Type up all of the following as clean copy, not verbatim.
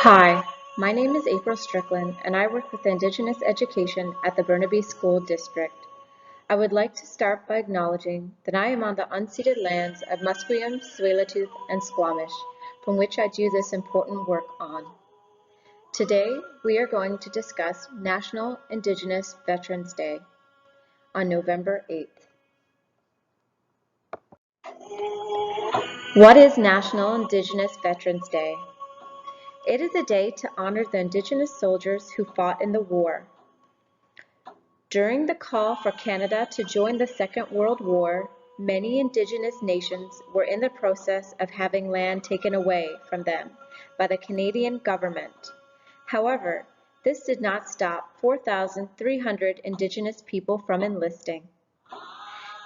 Hi, my name is April Strickland and I work with Indigenous education at the Burnaby School District. I would like to start by acknowledging that I am on the unceded lands of Musqueam, Tsleil and Squamish, from which I do this important work on. Today, we are going to discuss National Indigenous Veterans Day on November 8th. What is National Indigenous Veterans Day? It is a day to honor the Indigenous soldiers who fought in the war. During the call for Canada to join the Second World War, many Indigenous nations were in the process of having land taken away from them by the Canadian government. However, this did not stop 4,300 Indigenous people from enlisting.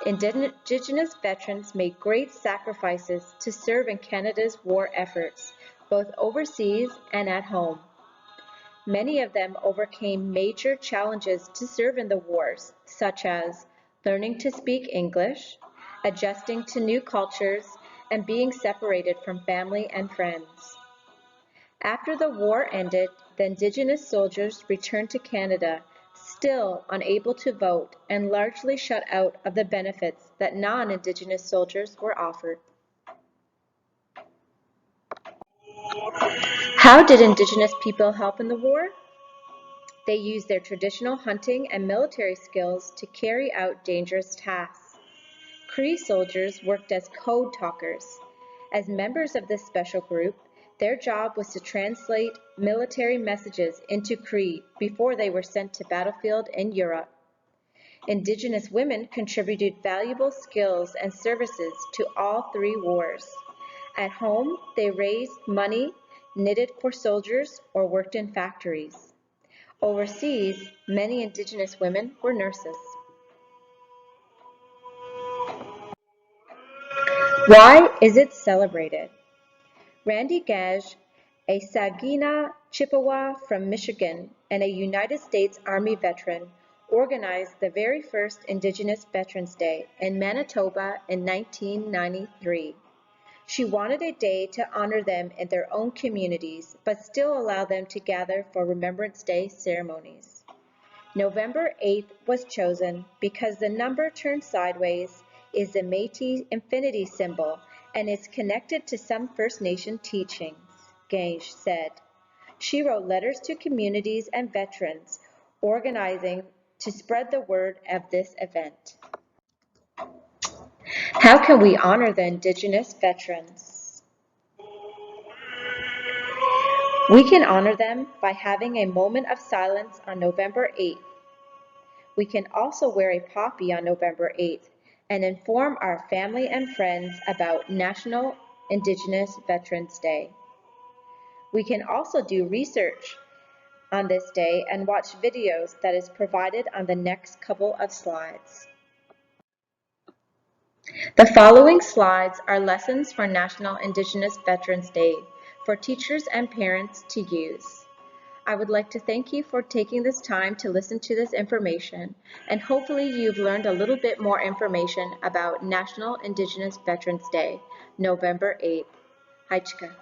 Indigenous veterans made great sacrifices to serve in Canada's war efforts, both overseas and at home. Many of them overcame major challenges to serve in the wars, such as learning to speak English, adjusting to new cultures, and being separated from family and friends. After the war ended, the Indigenous soldiers returned to Canada, still unable to vote and largely shut out of the benefits that non-Indigenous soldiers were offered. How did Indigenous people help in the war? They used their traditional hunting and military skills to carry out dangerous tasks. Cree soldiers worked as code talkers. As members of this special group, their job was to translate military messages into Cree before they were sent to battlefield in Europe. Indigenous women contributed valuable skills and services to all three wars. At home, they raised money, knitted for soldiers, or worked in factories. Overseas, many Indigenous women were nurses. Why is it celebrated? Randy Gage, a Saginaw Chippewa from Michigan and a United States Army veteran, organized the very first Indigenous Veterans Day in Manitoba in 1993. She wanted a day to honor them in their own communities, but still allow them to gather for Remembrance Day ceremonies. November 8th was chosen because the number turned sideways is the Métis infinity symbol and is connected to some First Nation teachings, Gage said. She wrote letters to communities and veterans, organizing to spread the word of this event. How can we honor the Indigenous veterans? We can honor them by having a moment of silence on November 8th. We can also wear a poppy on November 8th and inform our family and friends about National Indigenous Veterans Day. We can also do research on this day and watch videos that is provided on the next couple of slides. The following slides are lessons for National Indigenous Veterans Day for teachers and parents to use. I would like to thank you for taking this time to listen to this information, and hopefully you've learned a little bit more information about National Indigenous Veterans Day, November 8th. Haichka.